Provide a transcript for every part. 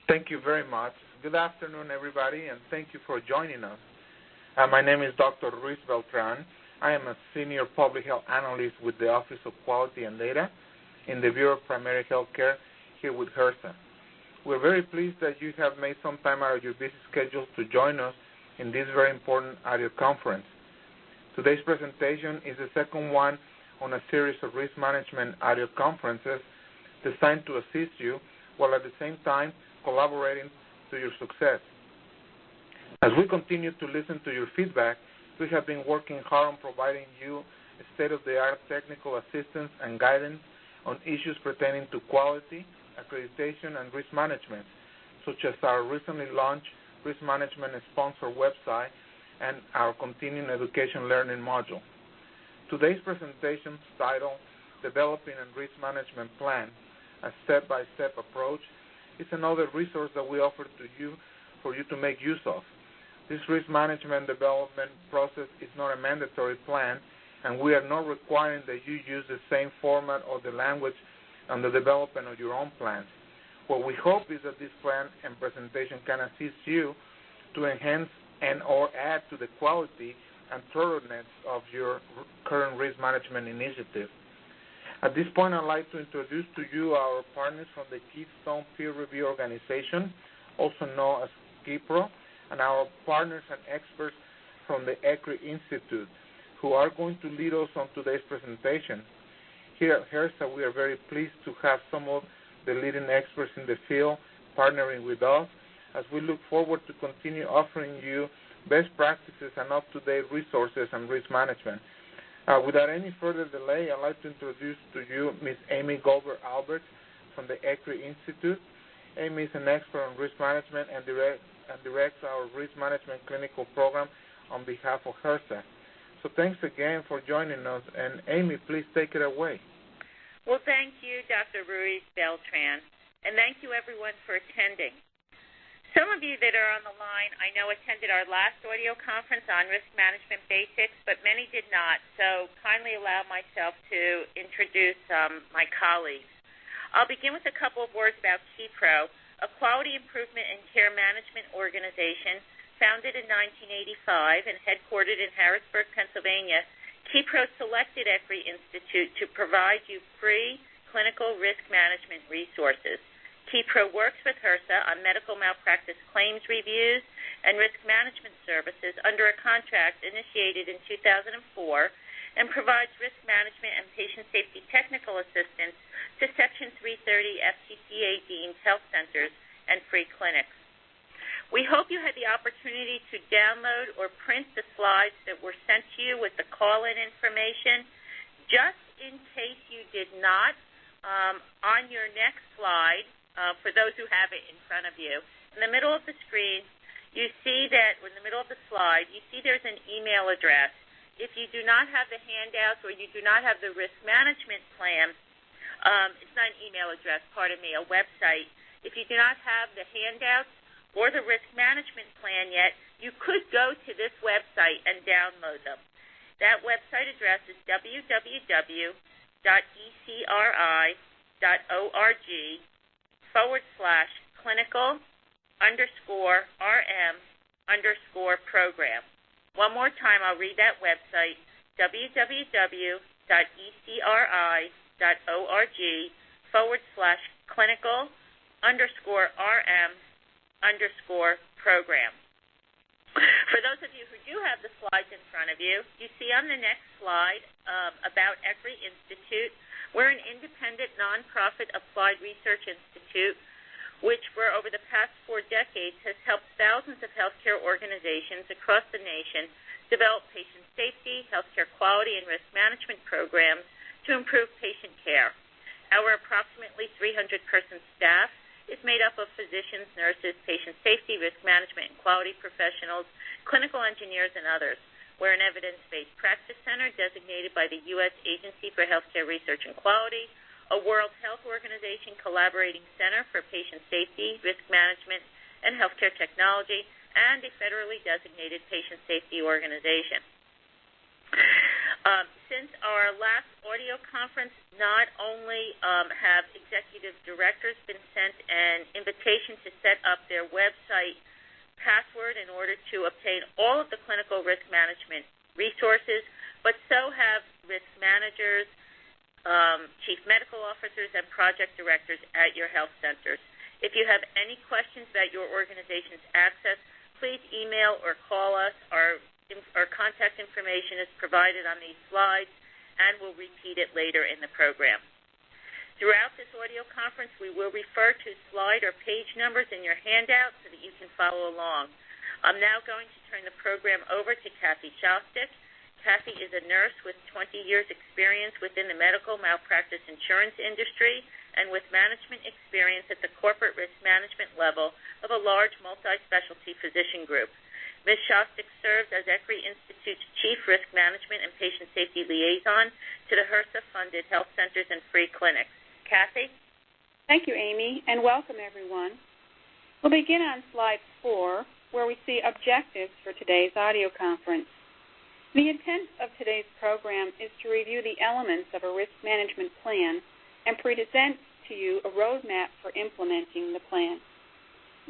Thank you very much. Good afternoon, everybody, and thank you for joining us. My name is Dr. Ruiz Beltran. I am a Senior Public Health Analyst with the Office of Quality and Data in the Bureau of Primary Health Care here with HRSA. We're very pleased that you have made some time out of your busy schedule to join us in this very important audio conference. Today's presentation is the second one on a series of risk management audio conferences designed to assist you while at the same time collaborating to your success. As we continue to listen to your feedback, we have been working hard on providing you state-of-the-art technical assistance and guidance on issues pertaining to quality, accreditation, and risk management, such as our recently launched risk management sponsor website and our continuing education learning module. Today's presentation is titled Developing a Risk Management Plan, a step-by-step approach, is another resource that we offer to you for you to make use of. This risk management development process is not a mandatory plan, and we are not requiring that you use the same format or the language on the development of your own plans. What we hope is that this plan and presentation can assist you to enhance and or add to the quality and thoroughness of your current risk management initiative. At this point, I'd like to introduce to you our partners from the Keystone Peer Review Organization, also known as KeyPro, and our partners and experts from the ECRI Institute, who are going to lead us on today's presentation. Here at HRSA, we are very pleased to have some of the leading experts in the field partnering with us as we look forward to continue offering you best practices and up-to-date resources and risk management. Without any further delay, I'd like to introduce to you Ms. Amy Goldberg-Albert from the ECRI Institute. Amy is an expert on risk management and directs our risk management clinical program on behalf of HRSA. So thanks again for joining us. And Amy, please take it away. Well, thank you, Dr. Ruiz Beltran, and thank you, everyone, for attending. Some of you that are on the line, I know, attended our last audio conference on risk management basics, but many did not, so kindly allow myself to introduce my colleagues. I'll begin with a couple of words about KeyPro, a quality improvement and care management organization founded in 1985 and headquartered in Harrisburg, Pennsylvania. KeyPro selected ECRI Institute to provide you free clinical risk management resources. KeyPro works with HRSA on medical malpractice claims reviews and risk management services under a contract initiated in 2004 and provides risk management and patient safety technical assistance to Section 330 FTCA-deemed health centers and free clinics. We hope you had the opportunity to download or print the slides that were sent to you with the call-in information. Just in case you did not, on your next slide, for those who have it in front of you, in the middle of the screen, you see that, in the middle of the slide, you see there's an email address. If you do not have the handouts or you do not have the risk management plan, it's not an email address, pardon me, a website. If you do not have the handouts or the risk management plan yet, you could go to this website and download them. That website address is www.ecri.clinical_RM_program. One more time, I'll read that website, www.ecri.clinical_RM_program. For those of you who do have the slides in front of you, you see on the next slide about ECRI Institute. We're an independent, nonprofit applied research institute which for over the past 4 decades has helped thousands of healthcare organizations across the nation develop patient safety, healthcare quality, and risk management programs to improve patient care. Our approximately 300-person staff is made up of physicians, nurses, patient safety, risk management, and quality professionals, clinical engineers, and others. We're an evidence-based practice center designated by the U.S. Agency for Healthcare Research and Quality, a World Health Organization collaborating center for patient safety, risk management, and healthcare technology, and a federally designated patient safety organization. Since our last audio conference, not only have executive directors been sent an invitation to set up their website password in order to obtain all of the clinical risk management resources, but so have risk managers, chief medical officers, and project directors at your health centers. If you have any questions about your organization's access, please email or call us. Our contact information is provided on these slides, and we'll repeat it later in the program. Throughout this audio conference, we will refer to slide or page numbers in your handout so that you can follow along. I'm now going to turn the program over to Kathy Shostak. Kathy is a nurse with 20 years' experience within the medical malpractice insurance industry and with management experience at the corporate risk management level of a large multi-specialty physician group. Ms. Shostak serves as ECRI Institute's Chief Risk Management and Patient Safety Liaison to the HRSA-funded health centers and free clinics. Kathy? Thank you, Amy, and welcome, everyone. We'll begin on slide 4, where we see objectives for today's audio conference. The intent of today's program is to review the elements of a risk management plan and present to you a roadmap for implementing the plan.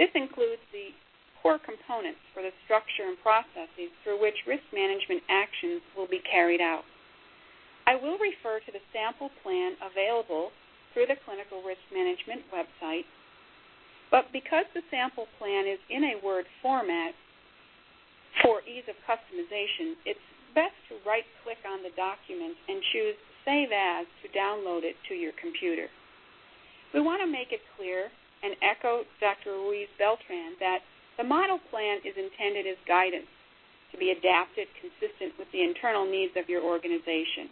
This includes the core components for the structure and processes through which risk management actions will be carried out. I will refer to the sample plan available through the Clinical Risk Management website, but because the sample plan is in a Word format for ease of customization, it's best to right-click on the document and choose Save As to download it to your computer. We want to make it clear and echo Dr. Ruiz-Beltran that the model plan is intended as guidance to be adapted consistent with the internal needs of your organization.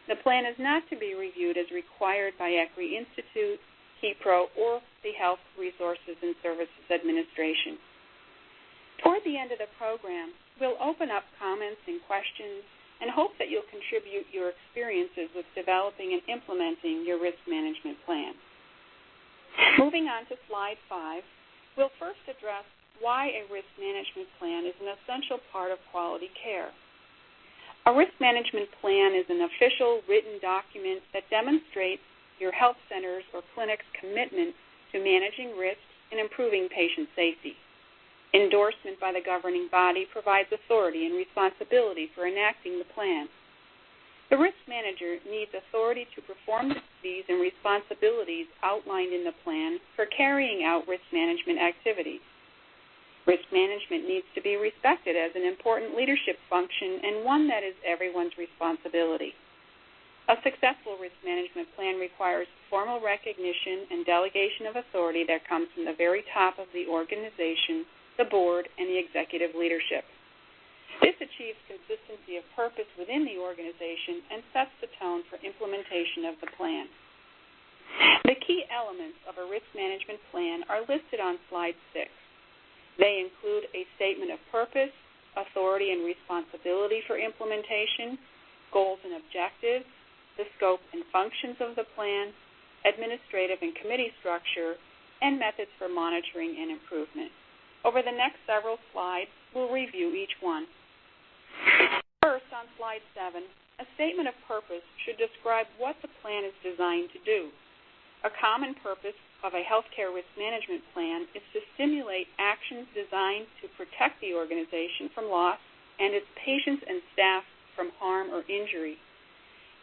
The plan is not to be reviewed as required by ECRI Institute, KeyPro, or the Health Resources and Services Administration. Toward the end of the program, we'll open up comments and questions and hope that you'll contribute your experiences with developing and implementing your risk management plan. Moving on to slide 5, we'll first address why a risk management plan is an essential part of quality care. A risk management plan is an official written document that demonstrates your health center's or clinic's commitment to managing risks and improving patient safety. Endorsement by the governing body provides authority and responsibility for enacting the plan. The risk manager needs authority to perform the duties and responsibilities outlined in the plan for carrying out risk management activities. Risk management needs to be respected as an important leadership function and one that is everyone's responsibility. A successful risk management plan requires formal recognition and delegation of authority that comes from the very top of the organization, the board, and the executive leadership. This achieves consistency of purpose within the organization and sets the tone for implementation of the plan. The key elements of a risk management plan are listed on slide 6. They include a statement of purpose, authority and responsibility for implementation, goals and objectives, the scope and functions of the plan, administrative and committee structure, and methods for monitoring and improvement. Over the next several slides, we'll review each one. First, on slide 7, a statement of purpose should describe what the plan is designed to do. A common purpose of a healthcare risk management plan is to stimulate actions designed to protect the organization from loss and its patients and staff from harm or injury.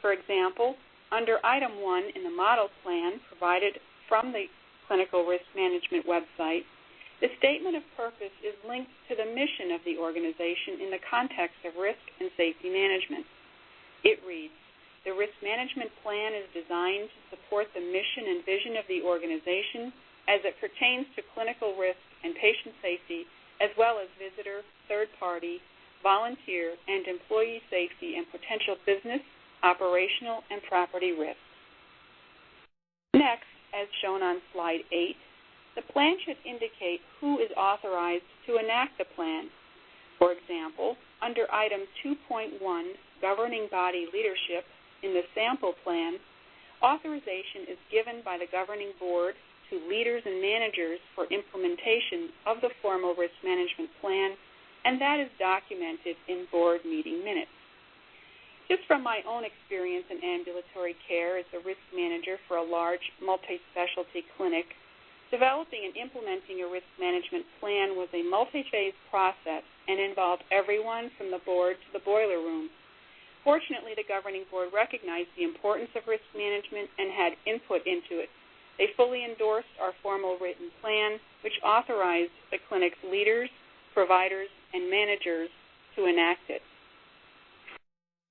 For example, under Item 1 in the model plan provided from the Clinical Risk Management website, the statement of purpose is linked to the mission of the organization in the context of risk and safety management. It reads, "The risk management plan is designed to support the mission and vision of the organization as it pertains to clinical risk and patient safety, as well as visitor, third-party, volunteer, and employee safety and potential business, operational, and property risks." Next, as shown on slide 8, the plan should indicate who is authorized to enact the plan. For example, under Item 2.1, Governing Body Leadership, in the sample plan, authorization is given by the governing board to leaders and managers for implementation of the formal risk management plan, and that is documented in board meeting minutes. Just from my own experience in ambulatory care as a risk manager for a large multi-specialty clinic, developing and implementing a risk management plan was a multi-phase process and involved everyone from the board to the boiler room. Fortunately, the governing board recognized the importance of risk management and had input into it. They fully endorsed our formal written plan, which authorized the clinic's leaders, providers, and managers to enact it.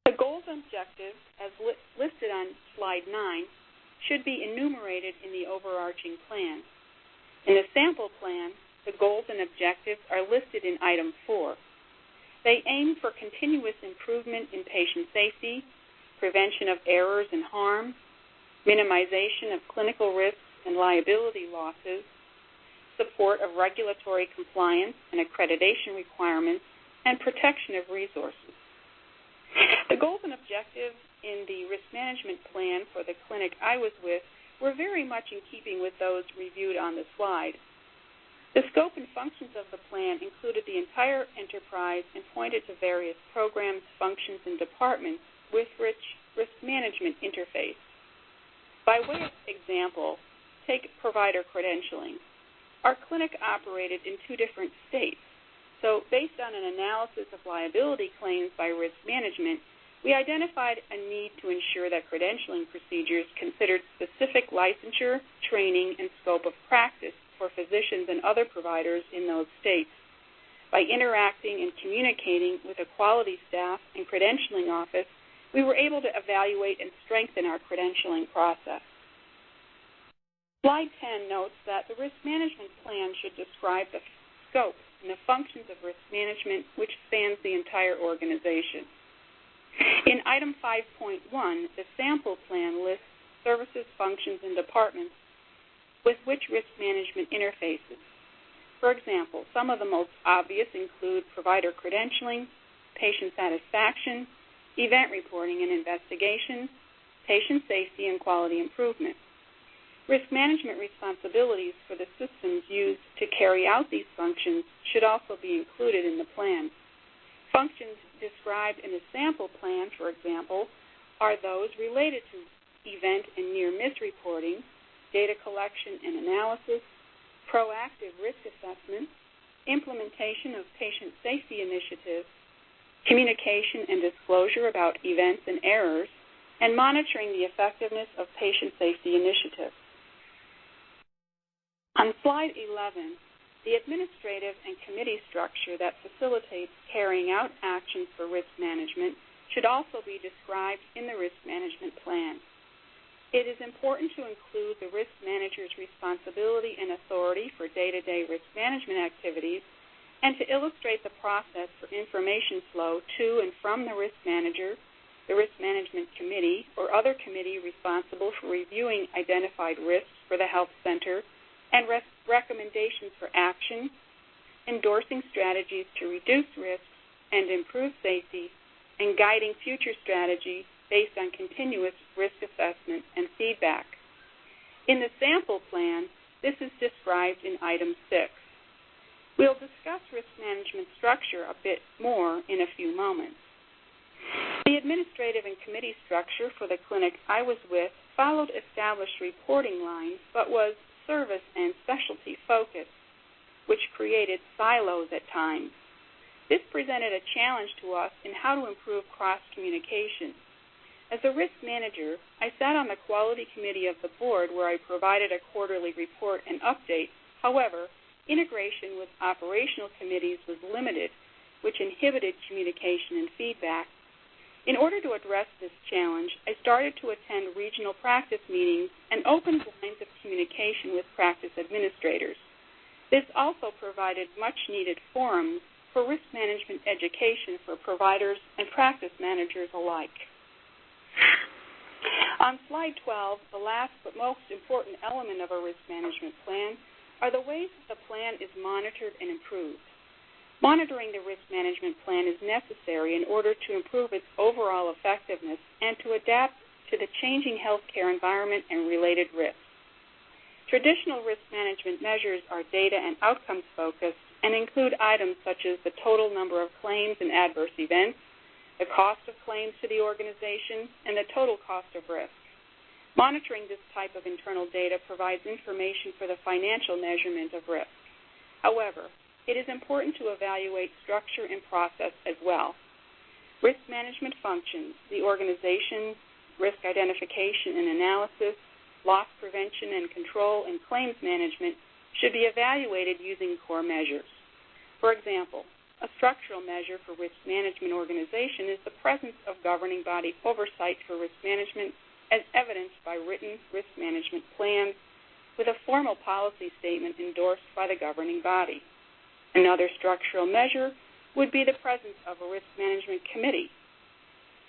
The goals and objectives, as listed on slide 9, should be enumerated in the overarching plan. In the sample plan, the goals and objectives are listed in item 4. They aim for continuous improvement in patient safety, prevention of errors and harm, minimization of clinical risks and liability losses, support of regulatory compliance and accreditation requirements, and protection of resources. The goals and objectives in the risk management plan for the clinic I was with were very much in keeping with those reviewed on the slide. The scope and functions of the plan included the entire enterprise and pointed to various programs, functions, and departments with which risk management interface. By way of example, take provider credentialing. Our clinic operated in 2 different states. So based on an analysis of liability claims by risk management, we identified a need to ensure that credentialing procedures considered specific licensure, training, and scope of practice for physicians and other providers in those states. By interacting and communicating with a quality staff and credentialing office, we were able to evaluate and strengthen our credentialing process. Slide 10 notes that the risk management plan should describe the scope and the functions of risk management, which spans the entire organization. In item 5.1, the sample plan lists services, functions, and departments with which risk management interfaces. For example, some of the most obvious include provider credentialing, patient satisfaction, event reporting and investigation, patient safety, and quality improvement. Risk management responsibilities for the systems used to carry out these functions should also be included in the plan. Functions described in the sample plan, for example, are those related to event and near-miss reporting, data collection and analysis, proactive risk assessment, implementation of patient safety initiatives, communication and disclosure about events and errors, and monitoring the effectiveness of patient safety initiatives. On slide 11, the administrative and committee structure that facilitates carrying out actions for risk management should also be described in the risk management plan. It is important to include the risk manager's responsibility and authority for day-to-day risk management activities and to illustrate the process for information flow to and from the risk manager, the risk management committee, or other committee responsible for reviewing identified risks for the health center and recommendations for action, endorsing strategies to reduce risks and improve safety, and guiding future strategy based on continuous risk assessment and feedback. In the sample plan, this is described in item 6. We'll discuss risk management structure a bit more in a few moments. The administrative and committee structure for the clinic I was with followed established reporting lines, but was service and specialty focused, which created silos at times. This presented a challenge to us in how to improve cross-communication. As a risk manager, I sat on the quality committee of the board where I provided a quarterly report and update. However, integration with operational committees was limited, which inhibited communication and feedback. In order to address this challenge, I started to attend regional practice meetings and opened lines of communication with practice administrators. This also provided much-needed forums for risk management education for providers and practice managers alike. On slide 12, the last but most important element of a risk management plan are the ways that the plan is monitored and improved. Monitoring the risk management plan is necessary in order to improve its overall effectiveness and to adapt to the changing healthcare environment and related risks. Traditional risk management measures are data and outcomes focused and include items such as the total number of claims and adverse events, the cost of claims to the organization, and the total cost of risk. Monitoring this type of internal data provides information for the financial measurement of risk. However, it is important to evaluate structure and process as well. Risk management functions, the organization, risk identification and analysis, loss prevention and control, and claims management should be evaluated using core measures. For example, a structural measure for risk management organization is the presence of governing body oversight for risk management as evidenced by written risk management plans with a formal policy statement endorsed by the governing body. Another structural measure would be the presence of a risk management committee.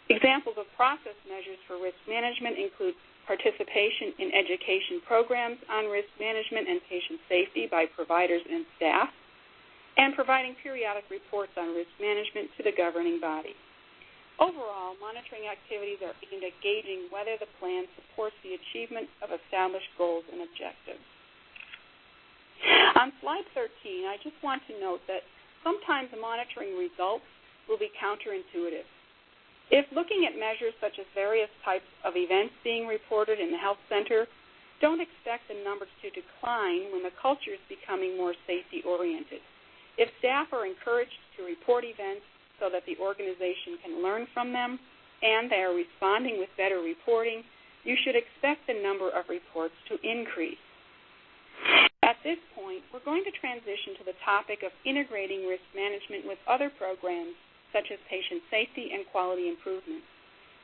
Examples of process measures for risk management include participation in education programs on risk management and patient safety by providers and staff, and providing periodic reports on risk management to the governing body. Overall, monitoring activities are aimed at gauging whether the plan supports the achievement of established goals and objectives. On slide 13, I just want to note that sometimes the monitoring results will be counterintuitive. If looking at measures such as various types of events being reported in the health center, don't expect the numbers to decline when the culture is becoming more safety-oriented. If staff are encouraged to report events so that the organization can learn from them and they are responding with better reporting, you should expect the number of reports to increase. At this point, we're going to transition to the topic of integrating risk management with other programs such as patient safety and quality improvement.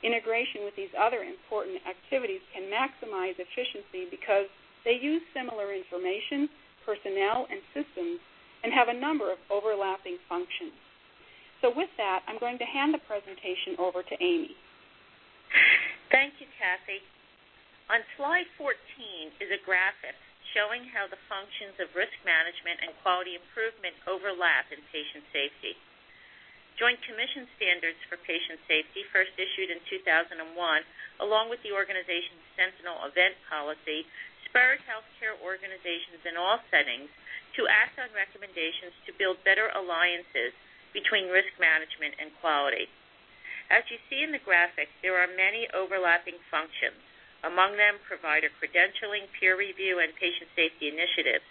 Integration with these other important activities can maximize efficiency because they use similar information, personnel, and systems and have a number of overlapping functions. So with that, I'm going to hand the presentation over to Amy. Thank you, Kathy. On slide 14 is a graphic showing how the functions of risk management and quality improvement overlap in patient safety. Joint Commission standards for patient safety, first issued in 2001, along with the organization's Sentinel event policy, spurred healthcare organizations in all settings to act on recommendations to build better alliances between risk management and quality. As you see in the graphic, there are many overlapping functions, among them provider credentialing, peer review, and patient safety initiatives.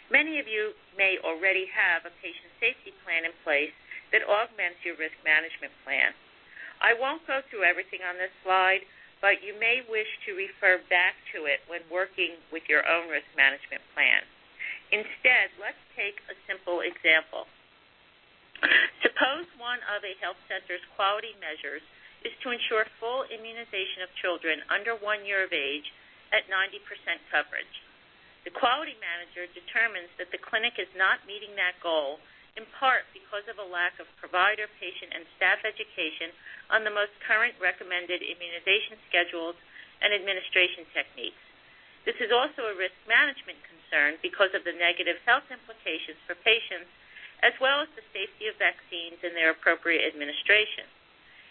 Many of you may already have a patient safety plan in place that augments your risk management plan. I won't go through everything on this slide, but you may wish to refer back to it when working with your own risk management plan. Instead, let's take a simple example. Suppose one of a health center's quality measures is to ensure full immunization of children under 1 year of age at 90% coverage. The quality manager determines that the clinic is not meeting that goal, in part because of a lack of provider, patient, and staff education on the most current recommended immunization schedules and administration techniques. This is also a risk management concern because of the negative health implications for patients as well as the safety of vaccines and their appropriate administration.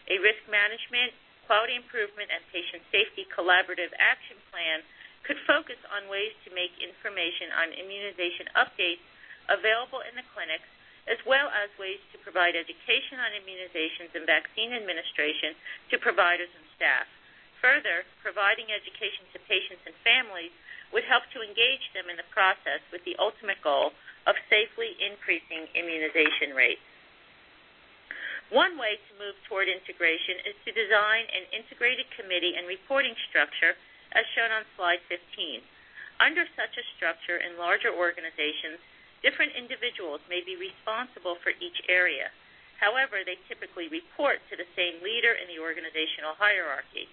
A risk management, quality improvement, and patient safety collaborative action plan could focus on ways to make information on immunization updates available in the clinics, as well as ways to provide education on immunizations and vaccine administration to providers and staff. Further, providing education to patients and families would help to engage them in the process with the ultimate goal of safely increasing immunization rates. One way to move toward integration is to design an integrated committee and reporting structure as shown on slide 15. Under such a structure in larger organizations, different individuals may be responsible for each area. However, they typically report to the same leader in the organizational hierarchy.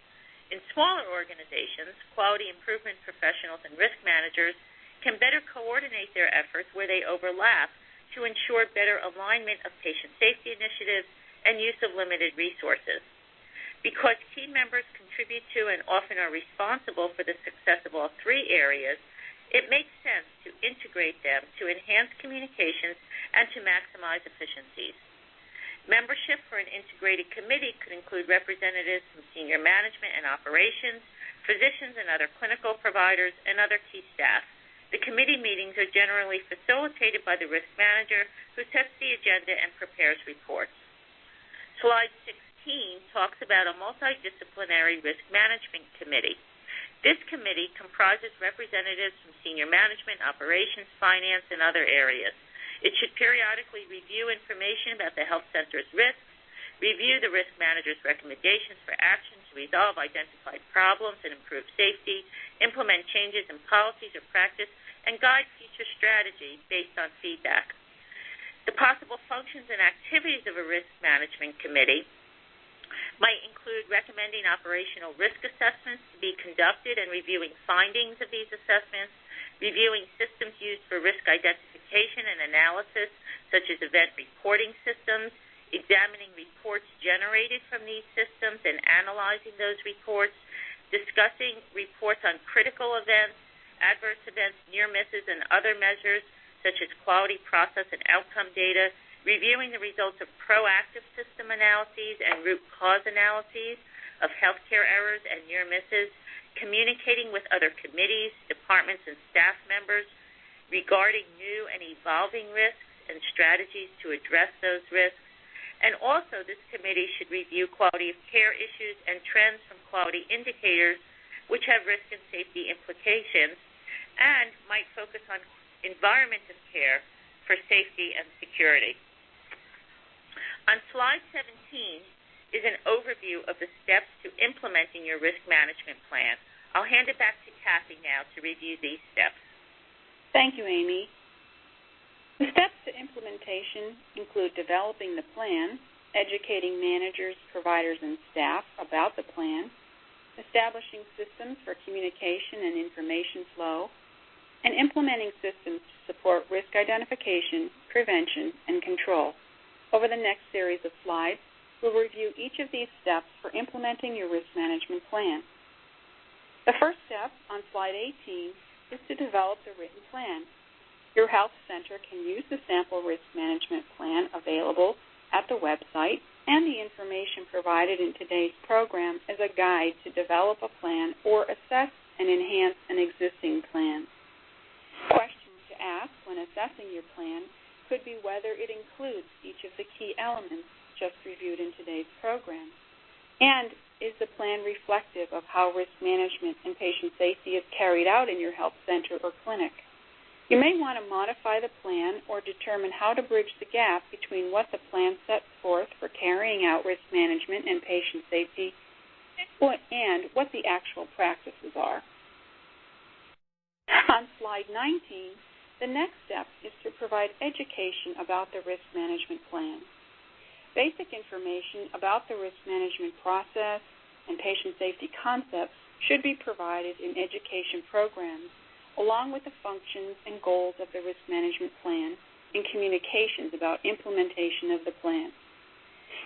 In smaller organizations, quality improvement professionals and risk managers can better coordinate their efforts where they overlap to ensure better alignment of patient safety initiatives and use of limited resources. Because key members contribute to and often are responsible for the success of all three areas, it makes sense to integrate them to enhance communications and to maximize efficiencies. Membership for an integrated committee could include representatives from senior management and operations, physicians and other clinical providers, and other key staff. The committee meetings are generally facilitated by the risk manager who sets the agenda and prepares reports. Slide 16 talks about a multidisciplinary risk management committee. This committee comprises representatives from senior management, operations, finance, and other areas. It should periodically review information about the health center's risks, review the risk manager's recommendations for action to resolve identified problems and improve safety, implement changes in policies or practice, and guide future strategy based on feedback. The possible functions and activities of a risk management committee might include recommending operational risk assessments to be conducted and reviewing findings of these assessments, reviewing systems used for risk identification and analysis, such as event reporting systems, examining reports generated from these systems and analyzing those reports, discussing reports on critical events, adverse events, near misses, and other measures, such as quality process and outcome data, reviewing the results of proactive system analyses and root cause analyses of healthcare errors and near misses, communicating with other committees, departments, and staff members regarding new and evolving risks and strategies to address those risks. And also, this committee should review quality of care issues and trends from quality indicators which have risk and safety implications, and might focus on environment of care for safety and security. On slide 17 is an overview of the steps to implementing your risk management plan. I'll hand it back to Kathy now to review these steps. Thank you, Amy. The steps to implementation include developing the plan, educating managers, providers, and staff about the plan, establishing systems for communication and information flow, and implementing systems to support risk identification, prevention, and control. Over the next series of slides, we'll review each of these steps for implementing your risk management plan. The first step on slide 18 is to develop the written plan. Your health center can use the sample risk management plan available at the website and the information provided in today's program as a guide to develop a plan or assess and enhance an existing plan. Questions to ask when assessing your plan could be whether it includes each of the key elements just reviewed in today's program, and is the plan reflective of how risk management and patient safety is carried out in your health center or clinic. You may want to modify the plan or determine how to bridge the gap between what the plan sets forth for carrying out risk management and patient safety and what the actual practices are. On slide 19, the next step is to provide education about the risk management plan. Basic information about the risk management process and patient safety concepts should be provided in education programs, along with the functions and goals of the risk management plan and communications about implementation of the plan.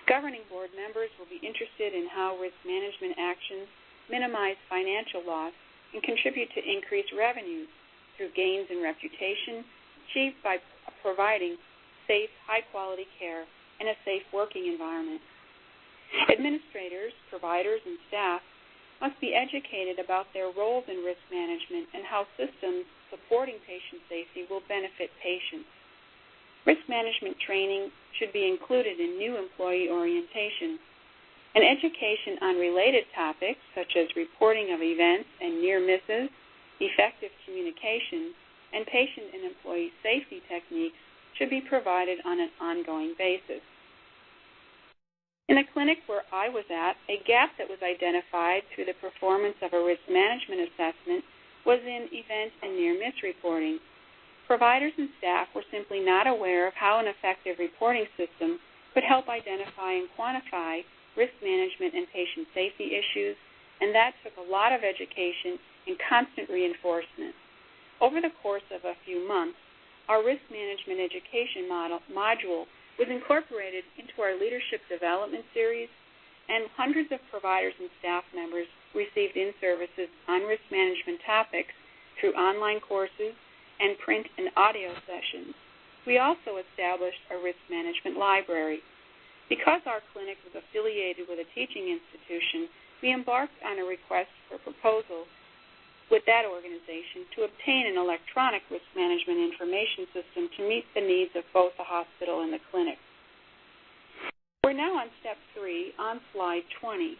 Governing board members will be interested in how risk management actions minimize financial loss and contribute to increased revenues through gains in reputation achieved by providing safe, high-quality care and a safe working environment. Administrators, providers, and staff must be educated about their roles in risk management and how systems supporting patient safety will benefit patients. Risk management training should be included in new employee orientation, and education on related topics such as reporting of events and near misses, effective communication, and patient and employee safety techniques should be provided on an ongoing basis. In the clinic where I was at, a gap that was identified through the performance of a risk management assessment was in event and near-miss reporting. Providers and staff were simply not aware of how an effective reporting system could help identify and quantify risk management and patient safety issues, and that took a lot of education and constant reinforcement. Over the course of a few months, our risk management education module was incorporated into our leadership development series, and hundreds of providers and staff members received in-services on risk management topics through online courses and print and audio sessions. We also established a risk management library. Because our clinic was affiliated with a teaching institution, we embarked on a request for proposal with that organization to obtain an electronic risk management information system to meet the needs of both the hospital and the clinic. We're now on step 3 on slide 20.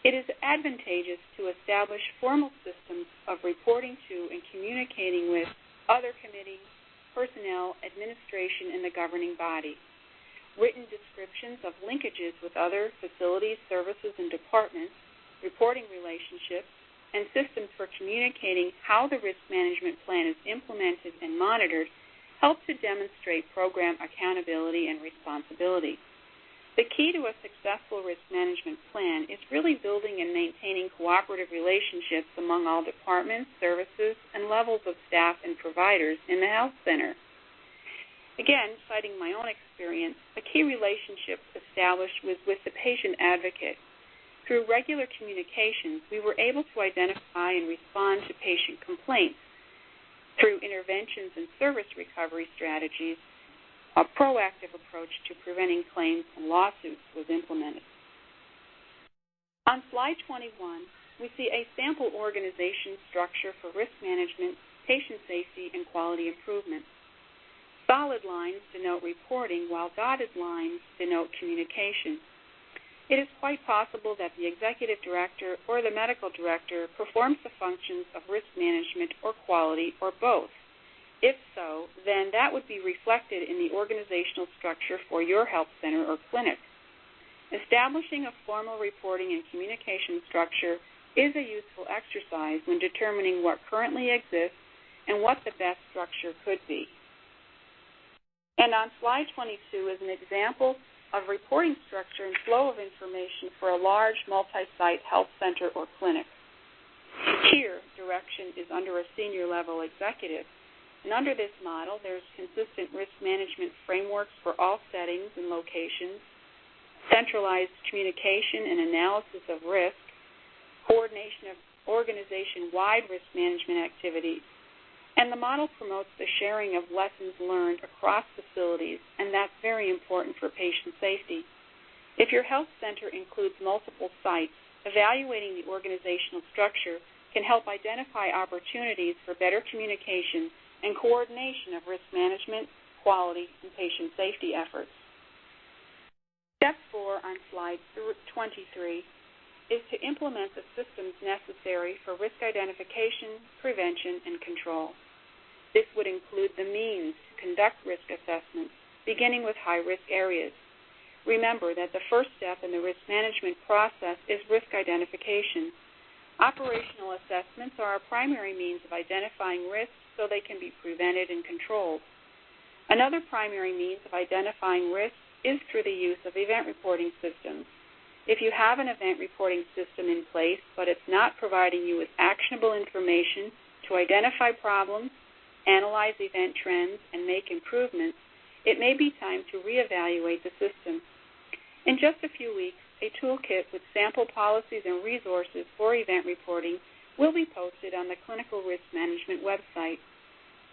It is advantageous to establish formal systems of reporting to and communicating with other committees, personnel, administration, and the governing body. Written descriptions of linkages with other facilities, services, and departments, reporting relationships, and systems for communicating how the risk management plan is implemented and monitored help to demonstrate program accountability and responsibility. The key to a successful risk management plan is really building and maintaining cooperative relationships among all departments, services, and levels of staff and providers in the health center. Again, citing my own experience, a key relationship established was with the patient advocate. Through regular communications, we were able to identify and respond to patient complaints. Through interventions and service recovery strategies, a proactive approach to preventing claims and lawsuits was implemented. On slide 21, we see a sample organization structure for risk management, patient safety, and quality improvement. Solid lines denote reporting, while dotted lines denote communication. It is quite possible that the executive director or the medical director performs the functions of risk management or quality or both. If so, then that would be reflected in the organizational structure for your health center or clinic. Establishing a formal reporting and communication structure is a useful exercise when determining what currently exists and what the best structure could be. And on slide 22 is an example of reporting structure and flow of information for a large multi-site health center or clinic. Here, direction is under a senior level executive. And under this model, there's consistent risk management frameworks for all settings and locations, centralized communication and analysis of risk, coordination of organization-wide risk management activities, and the model promotes the sharing of lessons learned across facilities, and that's very important for patient safety. If your health center includes multiple sites, evaluating the organizational structure can help identify opportunities for better communication and coordination of risk management, quality, and patient safety efforts. Step 4 on slide 23 is to implement the systems necessary for risk identification, prevention, and control. This would include the means to conduct risk assessments, beginning with high-risk areas. Remember that the first step in the risk management process is risk identification. Operational assessments are a primary means of identifying risks so they can be prevented and controlled. Another primary means of identifying risks is through the use of event reporting systems. If you have an event reporting system in place, but it's not providing you with actionable information to identify problems, analyze event trends, and make improvements, it may be time to reevaluate the system. In just a few weeks, a toolkit with sample policies and resources for event reporting will be posted on the Clinical Risk Management website.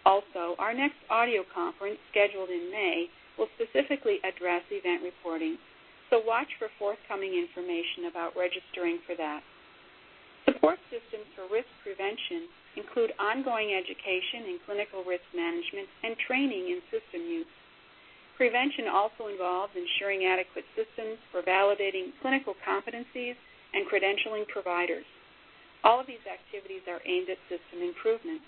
Also, our next audio conference, scheduled in May, will specifically address event reporting, so watch for forthcoming information about registering for that. Support systems for risk prevention include ongoing education in clinical risk management and training in system use. Prevention also involves ensuring adequate systems for validating clinical competencies and credentialing providers. All of these activities are aimed at system improvement.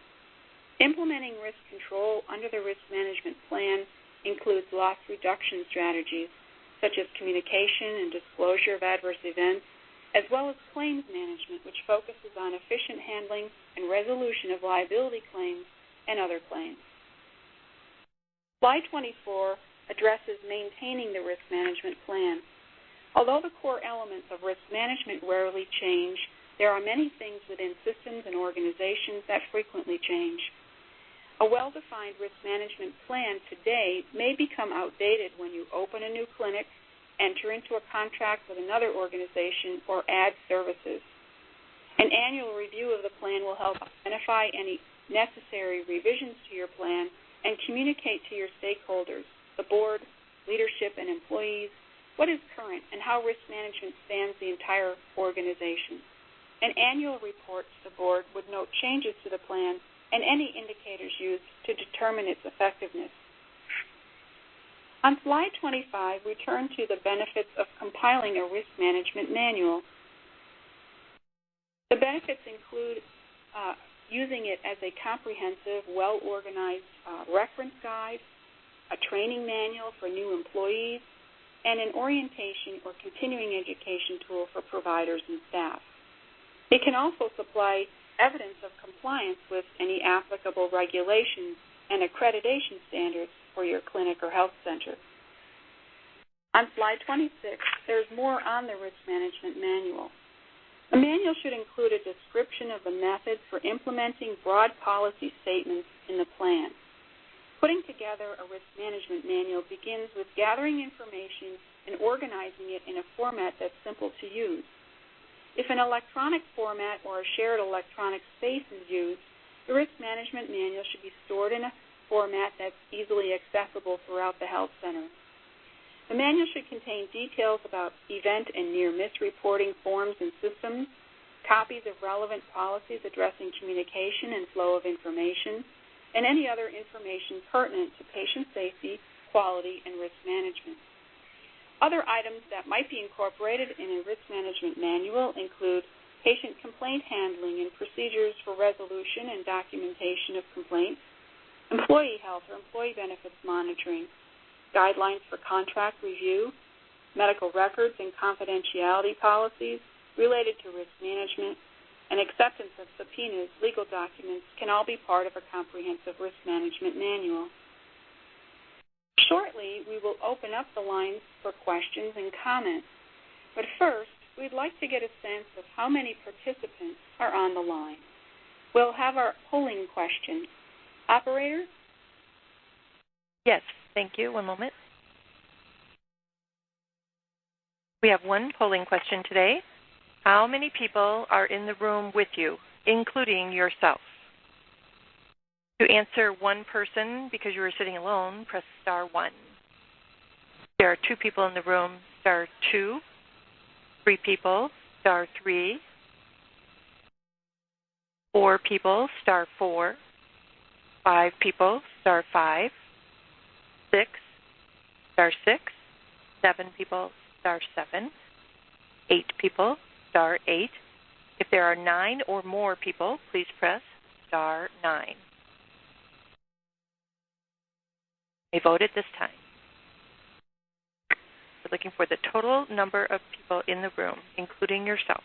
Implementing risk control under the risk management plan includes loss reduction strategies, such as communication and disclosure of adverse events, as well as claims management, which focuses on efficient handling and resolution of liability claims and other claims. Slide 24 addresses maintaining the risk management plan. Although the core elements of risk management rarely change, there are many things within systems and organizations that frequently change. A well-defined risk management plan today may become outdated when you open a new clinic, enter into a contract with another organization, or add services. An annual review of the plan will help identify any necessary revisions to your plan and communicate to your stakeholders, the board, leadership, and employees, what is current and how risk management spans the entire organization. An annual report to the board would note changes to the plan and any indicators used to determine its effectiveness. On slide 25, we turn to the benefits of compiling a risk management manual. The benefits include using it as a comprehensive, well-organized reference guide, a training manual for new employees, and an orientation or continuing education tool for providers and staff. It can also supply evidence of compliance with any applicable regulations and accreditation standards for your clinic or health center. On slide 26, there's more on the risk management manual. The manual should include a description of the methods for implementing broad policy statements in the plan. Putting together a risk management manual begins with gathering information and organizing it in a format that's simple to use. If an electronic format or a shared electronic space is used, the risk management manual should be stored in a format that's easily accessible throughout the health center. The manual should contain details about event and near-miss reporting forms and systems, copies of relevant policies addressing communication and flow of information, and any other information pertinent to patient safety, quality, and risk management. Other items that might be incorporated in a risk management manual include patient complaint handling and procedures for resolution and documentation of complaints, employee health or employee benefits monitoring, guidelines for contract review, medical records and confidentiality policies related to risk management, and acceptance of subpoenas, legal documents can all be part of a comprehensive risk management manual. Shortly, we will open up the lines for questions and comments. But first, we'd like to get a sense of how many participants are on the line. We'll have our polling question. Operator? Yes, thank you. One moment. We have one polling question today. How many people are in the room with you, including yourself? To answer one person because you were sitting alone, press star 1. There are 2 people in the room, star 2. 3 people, star 3. 4 people, star 4. 5 people, star 5. 6, star 6, 7 people, star 7, 8 people, star 8. If there are 9 or more people, please press star 9. You may vote at this time. We're looking for the total number of people in the room, including yourself.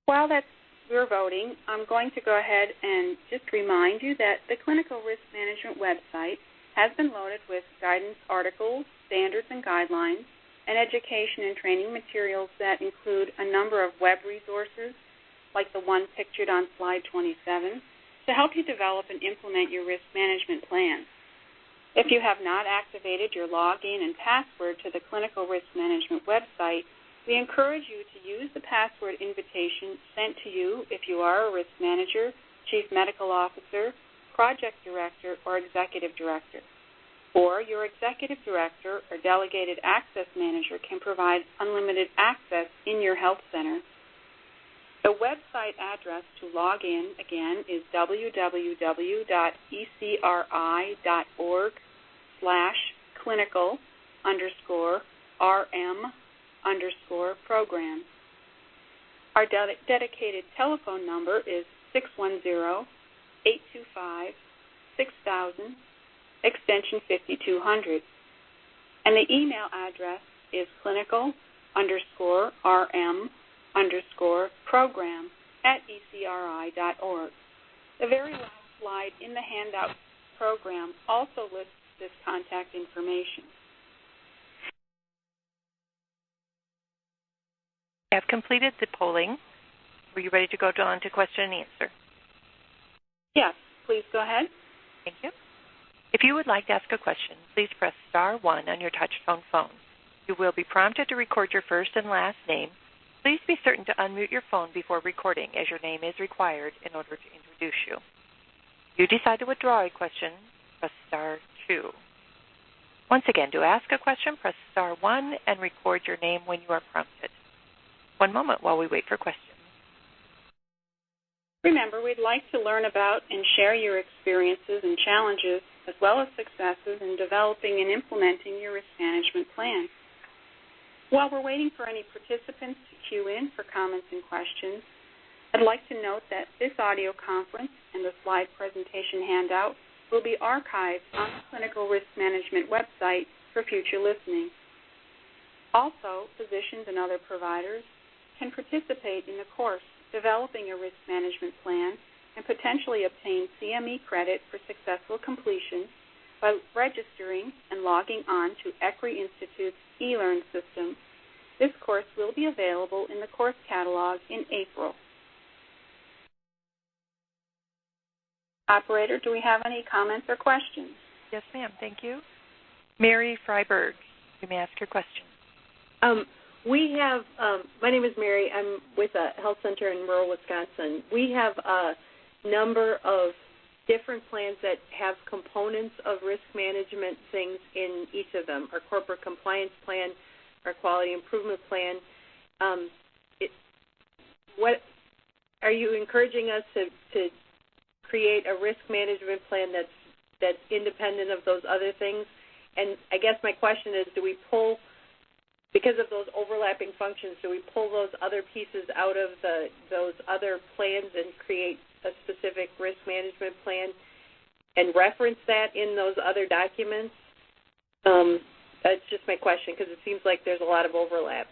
While we're voting, I'm going to go ahead and just remind you that the Clinical Risk Management website has been loaded with guidance articles, standards and guidelines, and education and training materials that include a number of web resources, like the one pictured on slide 27, to help you develop and implement your risk management plan. If you have not activated your login and password to the Clinical Risk Management website, we encourage you to use the password invitation sent to you if you are a risk manager, chief medical officer, project director, or executive director. Or your executive director or delegated access manager can provide unlimited access in your health center. The website address to log in, again, is www.ecri.org/clinical_RM_program. Our dedicated telephone number is 610-825-6000, extension 5200. And the email address is clinical_RM_program@ecri.org. The very last slide in the handout program also lists this contact information. I have completed the polling. Were you ready to go on to question and answer? Yes, please go ahead. Thank you. If you would like to ask a question, please press star 1 on your touch-tone phone. You will be prompted to record your first and last name. Please be certain to unmute your phone before recording, as your name is required in order to introduce you. If you decide to withdraw a question, press star 2. Once again, to ask a question, press star 1 and record your name when you are prompted. One moment while we wait for questions. Remember, we'd like to learn about and share your experiences and challenges, as well as successes in developing and implementing your risk management plan. While we're waiting for any participants to queue in for comments and questions, I'd like to note that this audio conference and the slide presentation handout will be archived on the Clinical Risk Management website for future listening. Also, physicians and other providers can participate in the course Developing a Risk Management Plan and potentially obtain CME credit for successful completion by registering and logging on to ECRI Institute's eLearn system. This course will be available in the course catalog in April. Operator, do we have any comments or questions? Yes, ma'am. Thank you. Mary Freiberg, you may ask your question. My name is Mary. I'm with a health center in rural Wisconsin. We have a number of different plans that have components of risk management things in each of them. Our corporate compliance plan, our quality improvement plan. What are you encouraging us to create a risk management plan that's independent of those other things? And I guess my question is, do we pull, because of those overlapping functions, do we pull those other pieces out of those other plans and create a specific risk management plan and reference that in those other documents? That's just my question, because it seems like there's a lot of overlap.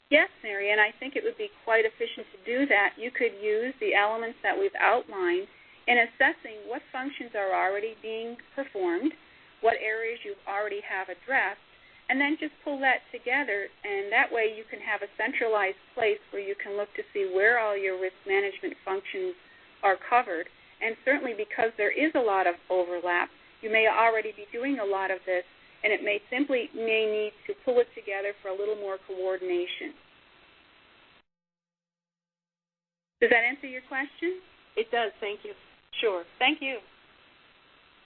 Yes, Mary, and I think it would be quite efficient to do that. You could use the elements that we've outlined in assessing what functions are already being performed, what areas you already have addressed, and then just pull that together, and that way you can have a centralized place where you can look to see where all your risk management functions are covered. And certainly because there is a lot of overlap, you may already be doing a lot of this, and it may need to pull it together for a little more coordination. Does that answer your question? It does. Thank you. Sure. Thank you.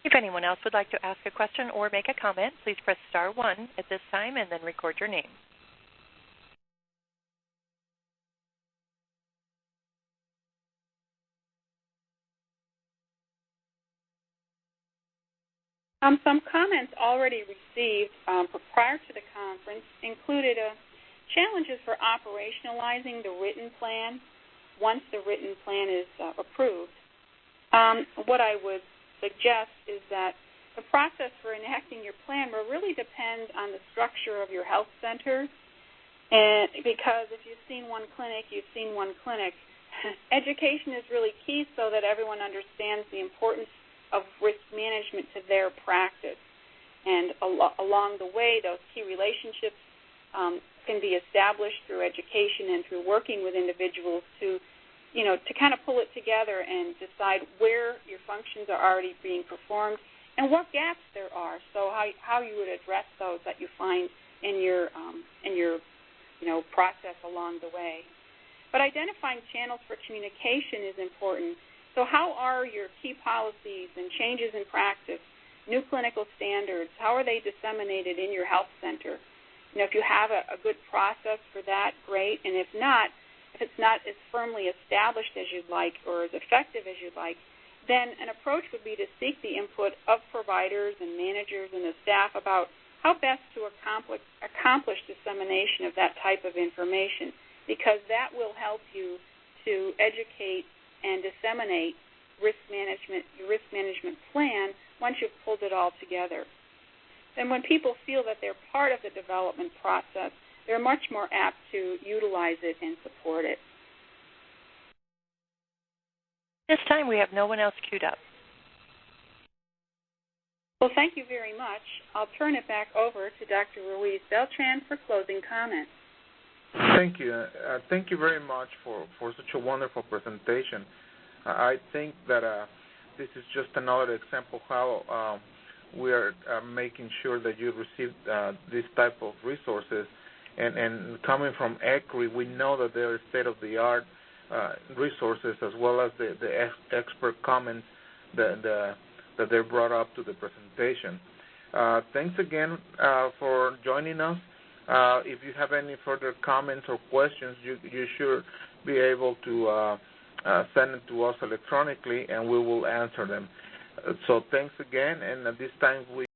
If anyone else would like to ask a question or make a comment, please press star 1 at this time and then record your name. Some comments already received prior to the conference included challenges for operationalizing the written plan once the written plan is approved. What I would suggest is that the process for enacting your plan will really depend on the structure of your health center, and because if you've seen one clinic, you've seen one clinic. Education is really key so that everyone understands the importance of risk management to their practice. And along the way, those key relationships can be established through education and through working with individuals to kind of pull it together and decide where your functions are already being performed and what gaps there are. So how you would address those that you find in your process along the way. But identifying channels for communication is important. So how are your key policies and changes in practice, new clinical standards, how are they disseminated in your health center? If you have a good process for that, great. And if it's not as firmly established as you'd like or as effective as you'd like, then an approach would be to seek the input of providers and managers and the staff about how best to accomplish dissemination of that type of information, because that will help you to educate and disseminate your risk management plan once you've pulled it all together. And when people feel that they're part of the development process, they're much more apt to utilize it and support it. This time we have no one else queued up. Well, thank you very much. I'll turn it back over to Dr. Ruiz Beltran for closing comments. Thank you. Thank you very much for such a wonderful presentation. I think that this is just another example how we are making sure that you receive this type of resources. And coming from ECRI, we know that they are state-of-the-art resources, as well as the expert comments that they brought up to the presentation. Thanks again for joining us. If you have any further comments or questions, you should be able to send them to us electronically, and we will answer them. So thanks again, and at this time we